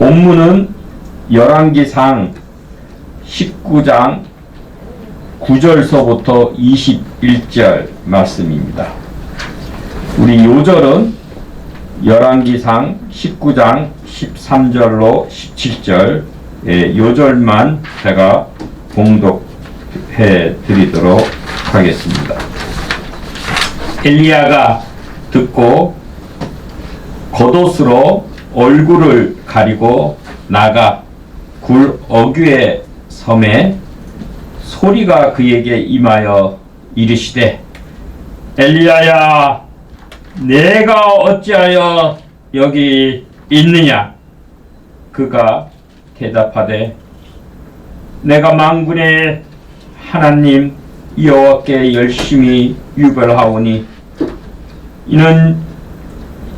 본문은 열왕기상 19장 9절서부터 21절 말씀입니다. 우리 요절은 열왕기상 19장 13절로 17절 요절만 제가 봉독해 드리도록 하겠습니다. 엘리야가 듣고 겉옷으로 얼굴을 가리고 나가 굴 어귀의 섬에 소리가 그에게 임하여 이르시되 엘리야야 내가 어찌하여 여기 있느냐. 그가 대답하되 내가 만군의 하나님 여호와께 열심히 유별하오니 이는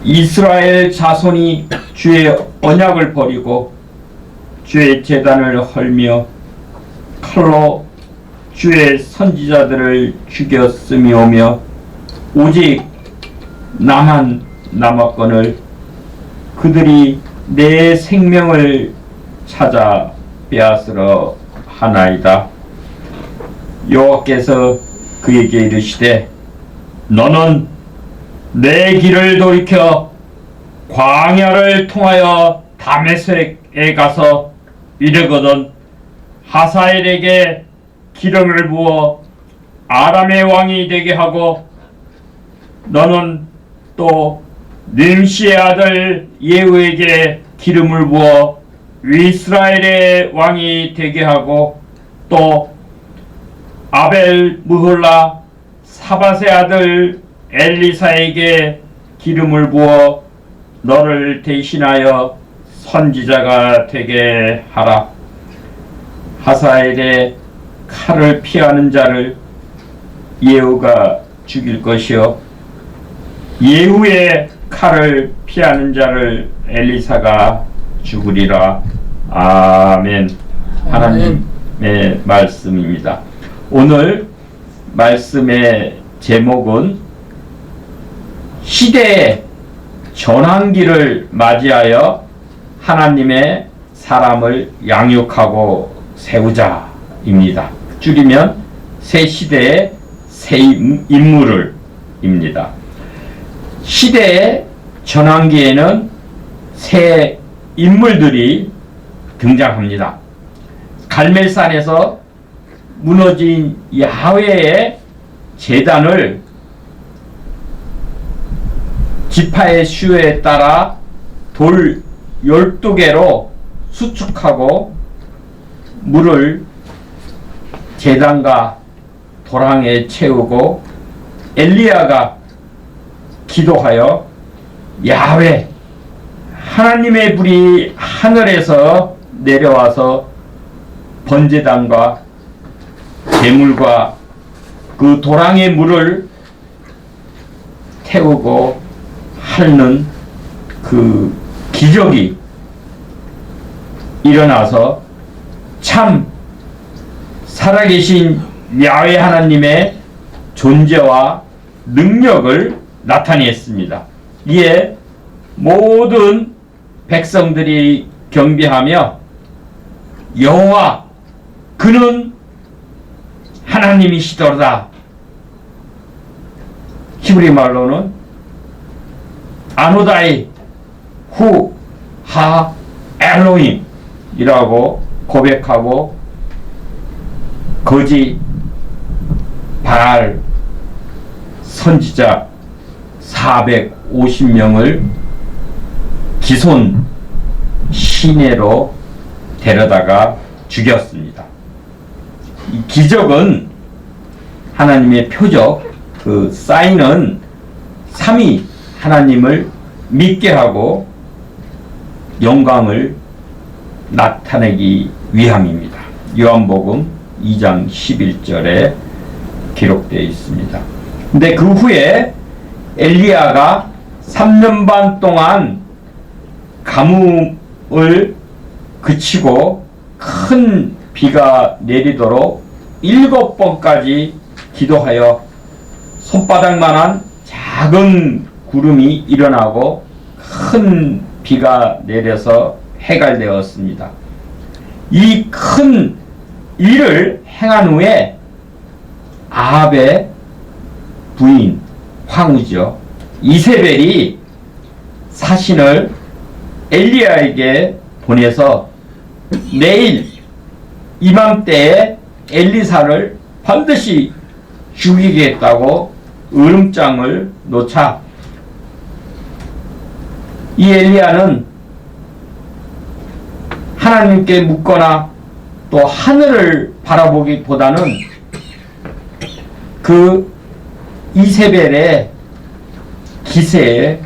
이스라엘 자손이 주의 언약을 버리고 주의 제단을 헐며 칼로 주의 선지자들을 죽였음이오며 오직 나만 남았거늘 그들이 내 생명을 찾아 빼앗으러 하나이다. 여호와께서 그에게 이르시되 너는 내 길을 돌이켜 광야를 통하여 다메섹에 가서 이르거든 하사엘에게 기름을 부어 아람의 왕이 되게 하고 너는 또 nim시의 아들 예후에게 기름을 부어 이스라엘의 왕이 되게 하고 또 아벨 무홀라 사밧의 아들 엘리사에게 기름을 부어 너를 대신하여 선지자가 되게 하라. 하사엘의 칼을 피하는 자를 예후가 죽일 것이요 예후의 칼을 피하는 자를 엘리사가 죽으리라. 아멘. 하나님의 말씀입니다. 오늘 말씀의 제목은 시대의 전환기를 맞이하여 하나님의 사람을 양육하고 세우자입니다. 줄이면 새 시대의 새 인물을 입니다. 시대의 전환기에는 새 인물들이 등장합니다. 갈멜산에서 무너진 야훼의 제단을 지파의 수요에 따라 돌 12개로 수축하고 물을 제단과 도랑에 채우고 엘리야가 기도하여 야훼 하나님의 불이 하늘에서 내려와서 번제단과 제물과 그 도랑의 물을 태우고 하는 그 기적이 일어나서 참 살아계신 야훼 하나님의 존재와 능력을 나타냈습니다. 이에 모든 백성들이 경배하며 여호와 그는 하나님이시더라. 히브리 말로는 아노다이 후 하 엘로힘이라고 고백하고 거지 바알 선지자 450명을 기손 시내로 데려다가 죽였습니다. 이 기적은 하나님의 표적, 그 사인은 삼위 하나님을 믿게 하고 영광을 나타내기 위함입니다. 요한복음 2장 11절에 기록되어 있습니다. 근데 그 후에 엘리야가 3년 반 동안 가뭄을 그치고 큰 비가 내리도록 7번까지 기도하여 손바닥만한 작은 구름이 일어나고 큰 비가 내려서 해갈되었습니다. 이 큰 일을 행한 후에 아합의 부인 황후죠. 이세벨이 사신을 엘리야에게 보내서 내일 이맘때에 엘리사를 반드시 죽이겠다고 으름장을 놓자 이 엘리야는 하나님께 묻거나 또 하늘을 바라보기보다는 그 이세벨의 기세에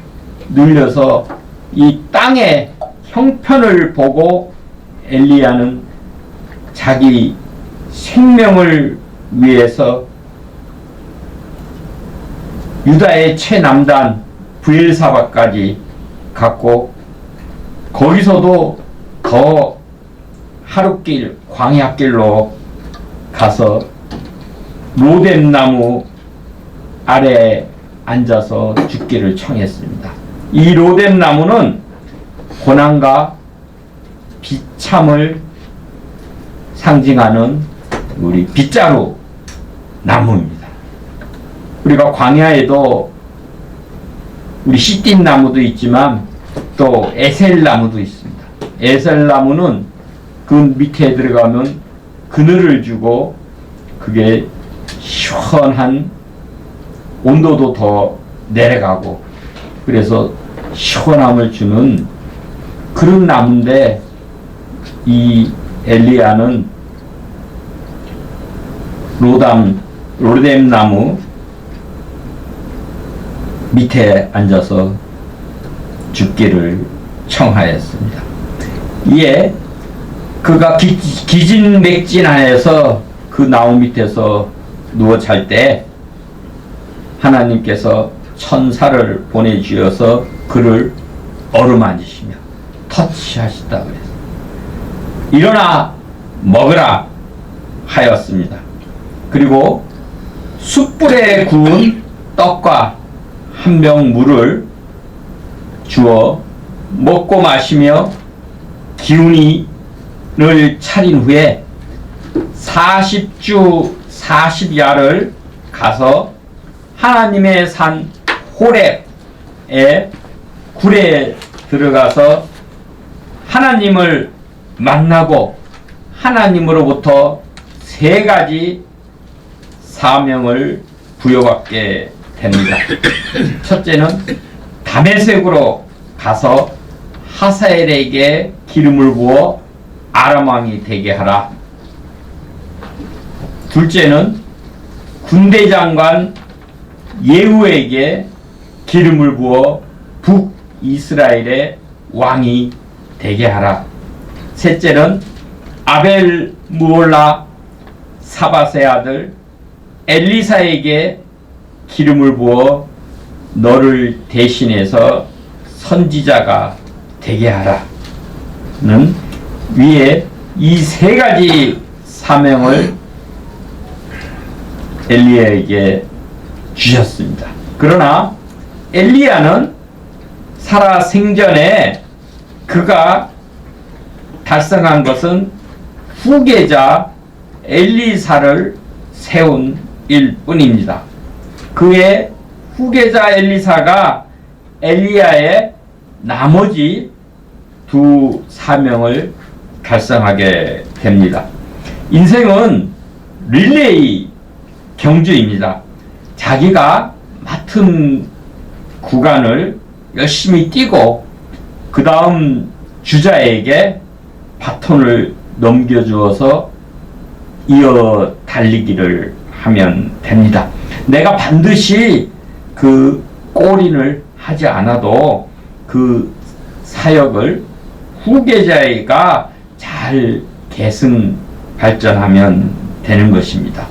눌려서 이 땅의 형편을 보고 엘리야는 자기 생명을 위해서 유다의 최남단 브엘사바까지 갔고 거기서도 더 하룻길 광야길로 가서 로뎀나무 아래에 앉아서 죽기를 청했습니다. 이 로뎀나무는 고난과 비참을 상징하는 우리 빗자루 나무입니다. 우리가 광야에도 우리 시띠나무도 있지만 또 에셀나무도 있습니다. 에셀나무는 그 밑에 들어가면 그늘을 주고 그게 시원한 온도도 더 내려가고 그래서 시원함을 주는 그런 나무인데 이 엘리야는 로뎀나무 밑에 앉아서 죽기를 청하였습니다. 이에 그가 기진맥진하여서 그 나무 밑에서 누워 잘 때 하나님께서 천사를 보내주셔서 그를 어루만지시며 터치하시다 그랬어요. 일어나 먹으라 하였습니다. 그리고 숯불에 구운 떡과 한 병 물을 주어 먹고 마시며 기운을 차린 후에 40주 40야를 가서 하나님의 산 호렙의 굴에 들어가서 하나님을 만나고 하나님으로부터 3가지 사명을 부여받게 됩니다. 첫째는 다메섹으로 가서 하사엘에게 기름을 부어 아람 왕이 되게 하라. 둘째는 군대장관 예후에게 기름을 부어 북이스라엘의 왕이 되게 하라. 셋째는 아벨 무올라 사밧의 아들 엘리사에게 기름을 부어 너를 대신해서 선지자가 되게 하라는 위에 이 3가지 사명을 엘리야에게 주셨습니다. 그러나 엘리야는 살아 생전에 그가 달성한 것은 후계자 엘리사를 세운 일 뿐입니다. 그의 후계자 엘리사가 엘리야의 나머지 2 사명을 달성하게 됩니다. 인생은 릴레이 경주입니다. 자기가 맡은 구간을 열심히 뛰고 그 다음 주자에게 바톤을 넘겨주어서 이어 달리기를 하면 됩니다. 내가 반드시 그 골인을 하지 않아도 그 사역을 후계자가 잘 계승 발전하면 되는 것입니다.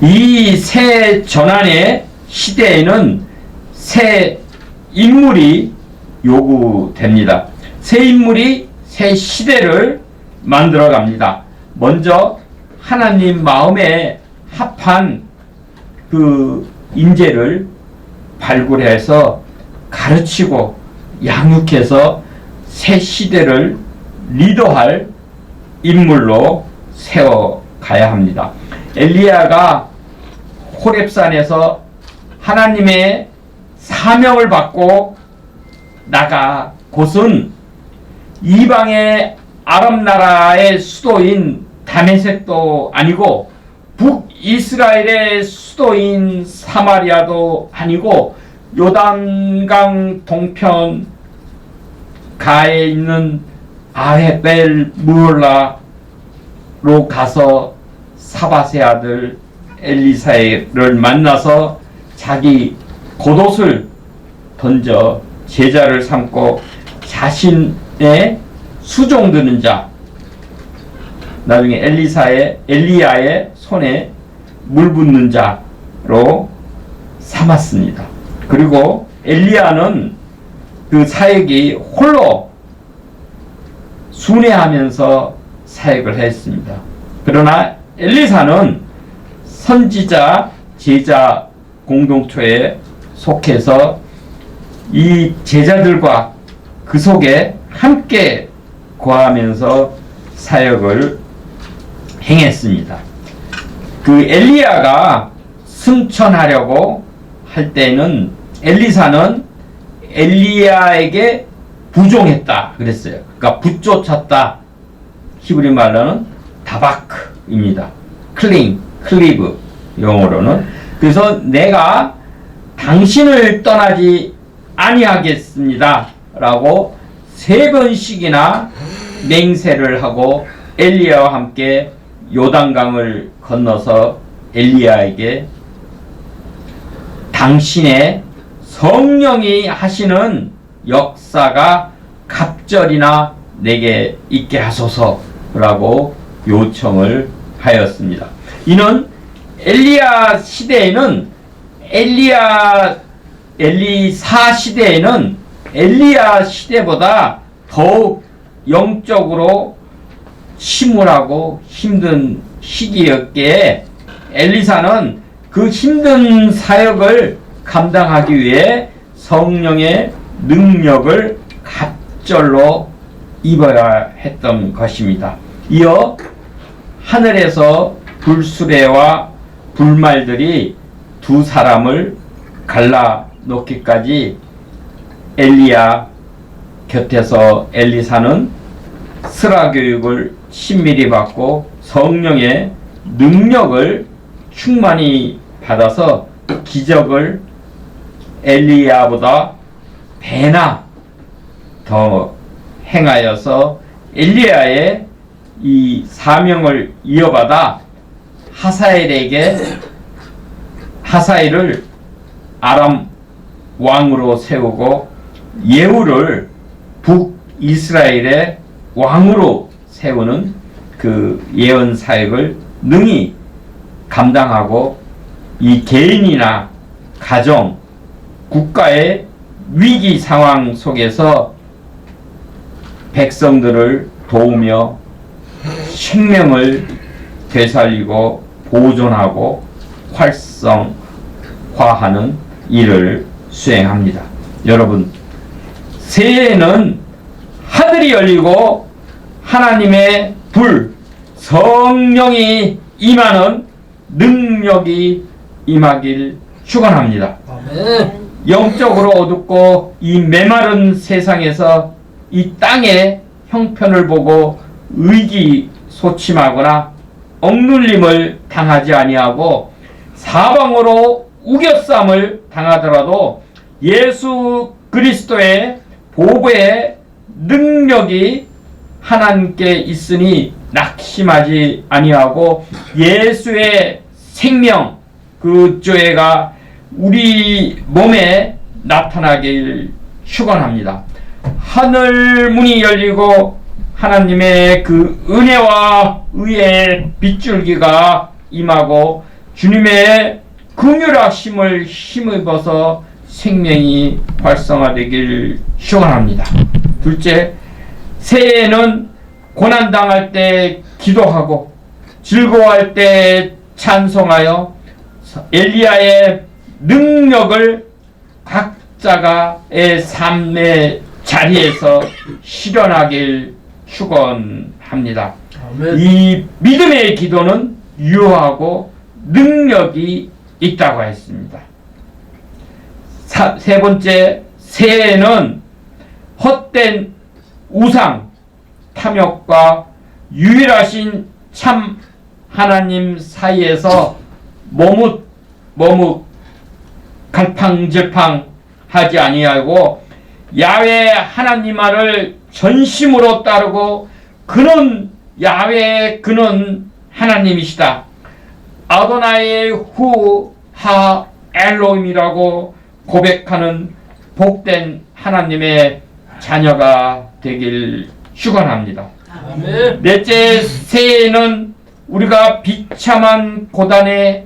이 새 전환의 시대에는 새 인물이 요구됩니다. 새 인물이 새 시대를 만들어 갑니다. 먼저 하나님 마음에 합한 그 인재를 발굴해서 가르치고 양육해서 새 시대를 리더할 인물로 세워가야 합니다. 엘리야가 호렙산에서 하나님의 사명을 받고 나가 곳은 이방의 아람 나라의 수도인 다메섹도 아니고 북이스라엘의 수도인 사마리아도 아니고 요단강 동편 가에 있는 아헤벨 무올라로 가서 사밧의 아들 엘리사를 만나서 자기 겉옷을 던져 제자를 삼고 자신의 수종드는 자, 나중에 엘리야의 손에 물 붓는 자로 삼았습니다. 그리고 엘리야는 그 사역이 홀로 순회하면서 사역을 했습니다. 그러나 엘리사는 선지자 제자 공동체에 속해서 이 제자들과 그 속에 함께 거하면서 사역을 행했습니다. 그 엘리야가 승천하려고 할 때는 엘리사는 엘리야에게 부종했다 그랬어요. 그러니까 붙쫓았다. 히브리 말로는 다바크입니다. 클리브 영어로는. 그래서 내가 당신을 떠나지 아니하겠습니다 라고 3번씩이나 맹세를 하고 엘리야와 함께 요단강을 건너서 엘리야에게 당신의 성령이 하시는 역사가 갑절이나 내게 있게 하소서라고 요청을 하였습니다. 이는 엘리야 시대에는 엘리사 시대에는 엘리야 시대보다 더욱 영적으로 침울하고 힘든 시기였기에 엘리사는 그 힘든 사역을 감당하기 위해 성령의 능력을 갑절로 입어야 했던 것입니다. 이어 하늘에서 불수레와 불말들이 두 사람을 갈라놓기까지 엘리야 곁에서 엘리사는 스라 교육을 친밀히 받고 성령의 능력을 충만히 받아서 기적을 엘리야보다 배나 더 행하여서 엘리야의 이 사명을 이어받아 하사엘을 아람 왕으로 세우고 예후를 북이스라엘의 왕으로 세우는 그 예언 사역을 능히 감당하고 이 개인이나 가정, 국가의 위기 상황 속에서 백성들을 도우며 생명을 되살리고 보존하고 활성화하는 일을 수행합니다. 여러분, 새해에는 하늘이 열리고 하나님의 불, 성령이 임하는 능력이 임하길 축원합니다. 아멘. 영적으로 어둡고 이 메마른 세상에서 이 땅의 형편을 보고 의기소침하거나 억눌림을 당하지 아니하고 사방으로 우겨쌈을 당하더라도 예수 그리스도의 보배의 능력이 하나님께 있으니 낙심하지 아니하고 예수의 생명 그 조회가 우리 몸에 나타나길 축원합니다. 하늘 문이 열리고 하나님의 그 은혜와 의의 빗줄기가 임하고 주님의 긍휼하심을 힘입어서 생명이 활성화되길 축원합니다. 둘째, 새해에는 고난당할 때 기도하고 즐거워할 때 찬송하여 엘리야의 능력을 각자가의 삶의 자리에서 실현하길 축원합니다. 아멘. 이 믿음의 기도는 유효하고 능력이 있다고 했습니다. 세 번째, 새해는 헛된 우상 탐욕과 유일하신 참 하나님 사이에서 머뭇 갈팡질팡 하지 아니하고 야훼 하나님 말을 전심으로 따르고 그는 야훼 그는 하나님이시다. 아도나이 후 하 엘로힘이라고 고백하는 복된 하나님의 자녀가 되길 축원합니다. 아멘. 넷째, 새해에는 우리가 비참한 고단의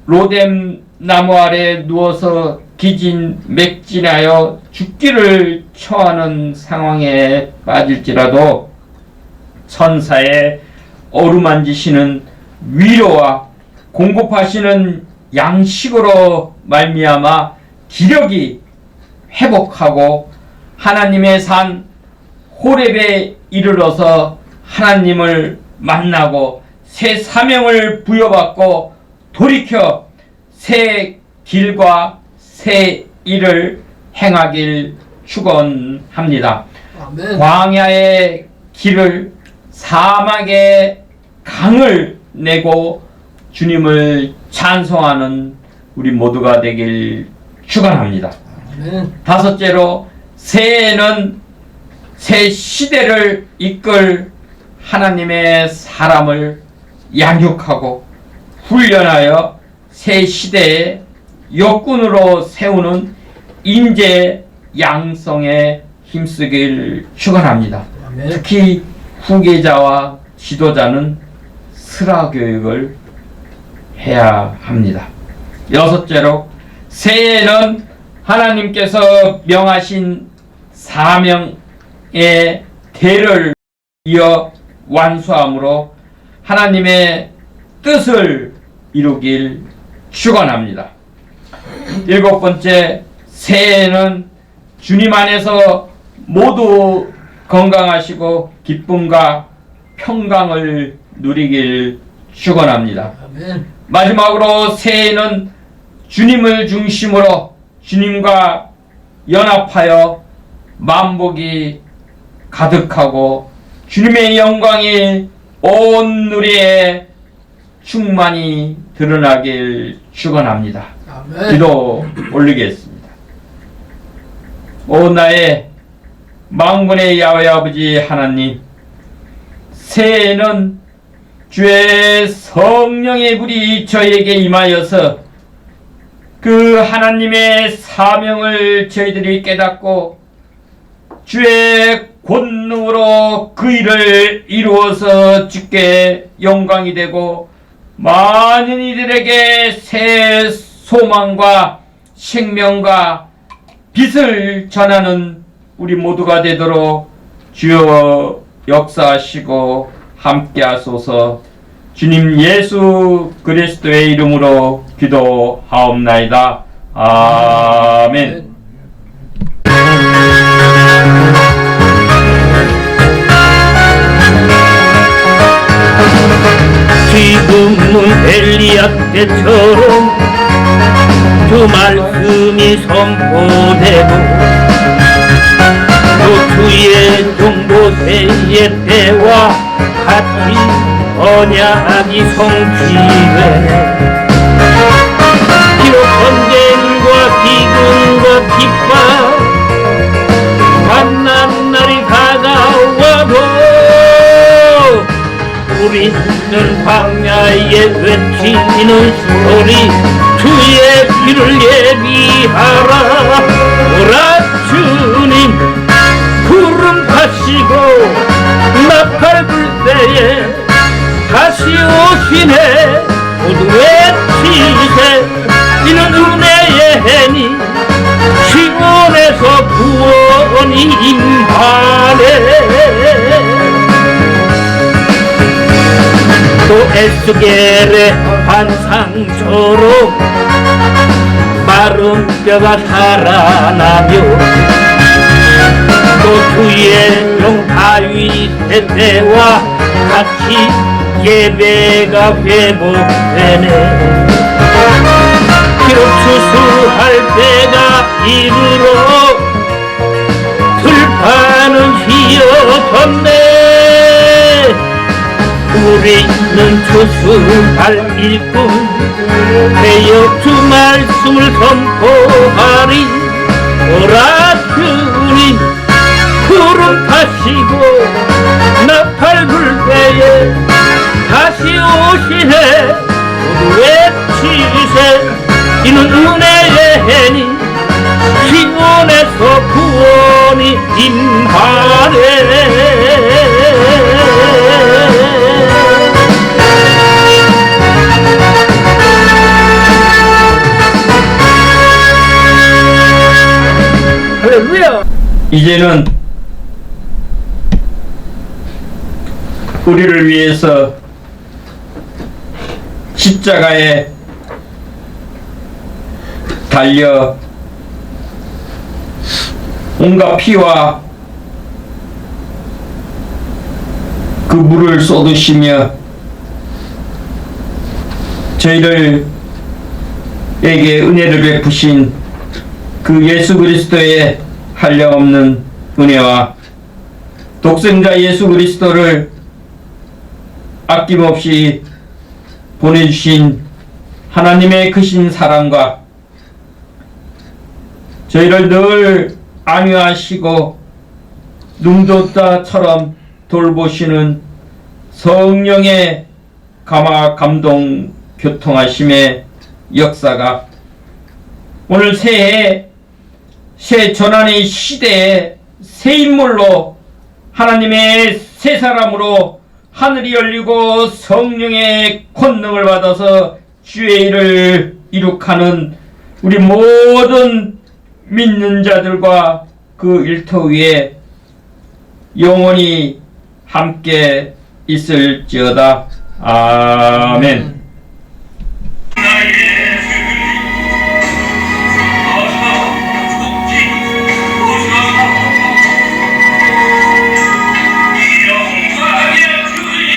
로뎀 나무 아래 누워서 기진맥진하여 죽기를 처하는 상황에 빠질지라도 천사의 어루만지시는 위로와 공급하시는 양식으로 말미암아 기력이 회복하고 하나님의 산 호렙에 이르러서 하나님을 만나고 새 사명을 부여받고 돌이켜 새 길과 새 일을 행하길 축원합니다. 아멘. 광야의 길을 사막의 강을 내고 주님을 찬송하는 우리 모두가 되길 축원합니다. 아멘. 다섯째로 새해에는 새 시대를 이끌 하나님의 사람을 양육하고 훈련하여 새 시대의 역군으로 세우는 인재 양성에 힘쓰길 축원합니다. 아멘. 특히 후계자와 지도자는 슬하 교육을 해야 합니다. 여섯째로 새해에는 하나님께서 명하신 사명의 대를 이어 완수함으로 하나님의 뜻을 이루길 축원합니다. 일곱 번째, 새해에는 주님 안에서 모두 건강하시고 기쁨과 평강을 누리길 축원합니다. 아멘. 마지막으로 새해에는 주님을 중심으로 주님과 연합하여 만복이 가득하고 주님의 영광이 온 누리에 충만히 드러나길 축원합니다. 아멘. 기도 올리겠습니다. 오 나의 만군의 야훼 아버지 하나님, 새해에는 주의 성령의 불이 저에게 임하여서 그 하나님의 사명을 저희들이 깨닫고 주의 권능으로 그 일을 이루어서 주께 영광이 되고 많은 이들에게 새 소망과 생명과 빛을 전하는 우리 모두가 되도록 주여 역사하시고 함께 하소서. 주님 예수 그리스도의 이름으로 기도하옵나이다. 아멘. 지금은 엘리야 때처럼 주 말씀이 선포되고 또 주의 종보세의 때와 같이 언약이 성취되네. 비록 전쟁과 기근과 핍박 만난 날이 다가와도 우리는 광야에 외치는 소리 주의 길을 예비하라. 오라 주님 구름 타시고 나팔 불 때에 다시 오시네. 모두 외치세. 이는 은혜의 해니 시온에서 구원이 임하네. 또 에스겔의 환상처럼 마른 뼈가 살아나며 또 주의 종 다윗 세대와 같이 예배가 회복되네. 비록 추수할 때가 이르러 들판은 휘어졌네. 우리는 추수할 일꾼 되어 주 말씀을 선포하리. 오라 주님 구름 타시고 나팔 불 때에 다시 오시네. 모두 외치세 이는 은혜의 해니 시온에서 구원이 임하네. 할렐루야. 이제는 우리를 위해서 십자가에 달려 온갖 피와 그 물을 쏟으시며 저희들에게 은혜를 베푸신 그 예수 그리스도의 한량없는 은혜와 독생자 예수 그리스도를 아낌없이 보내주신 하나님의 크신 사랑과 저희를 늘 안위하시고 눈도자처럼 돌보시는 성령의 감동 교통하심의 역사가 오늘 새해 새 전환의 시대에 새 인물로 하나님의 새 사람으로 하늘이 열리고 성령의 권능을 받아서 주의 일을 이룩하는 우리 모든 믿는 자들과 그 일터 위에 영원히 함께 있을지어다. 아멘.